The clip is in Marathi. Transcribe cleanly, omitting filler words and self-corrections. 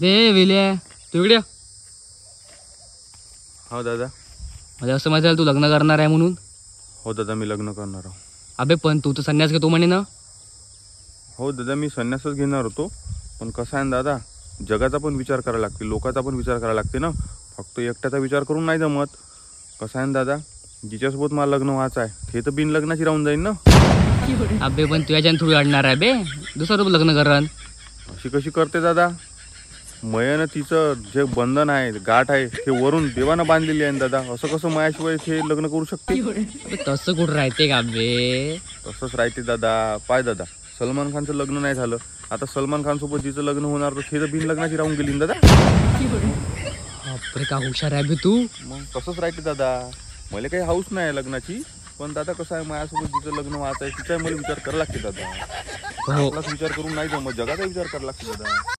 दे विल्या तू इकडे ये. हो दादा. म्हणजे असं माहिती झालं तू लग्न करणार आहे म्हणून. हो दादा मी लग्न करणार आहो. अबे पण तू तर संन्यास घेतो म्हणे ना. हो दादा मी संन्यासच घेणार होतो, पण कसं आहे ना दादा, जगाचा पण विचार करायला लागते, लोकांचा पण विचार करायला लागते ना. फक्त एकट्याचा विचार करून नाही जमत. कसं आहे ना दादा, जिच्यासोबत मला लग्न व्हायचं आहे ते तर बिन लग्नाची राहून जाईन ना. अबे पण तू याच्यानं थोडी अडणार आहे बे. दुसरं लग्न करण. अशी कशी करते दादा. मयनं तिचं जे बंधन आहे, गाठ आहे, ते वरून देवानं बांधलेली आहे दादा. असं कसं मायाशिवाय ते लग्न करू शकते. अबे तसं कुठं राहते का बे. तसंच राहते दादा. पाय दादा, सलमान खानचं लग्न नाही झालं, आता सलमान खान सोबत जिचं लग्न होणार तर ते तर बिन लग्नाची राहून गेली ना दादा. बापरे का हुशार आहे बे तू. मग तसंच राहते दादा. मला काही हाऊस नाही लग्नाची, पण दादा कसं आहे, माझ्यासोबत जिचं लग्न व्हायचं आहे तिचा मला विचार करायला लागते दादा. आपलाच विचार करून नाही जमत, जगाचा विचार करायला लागते दादा.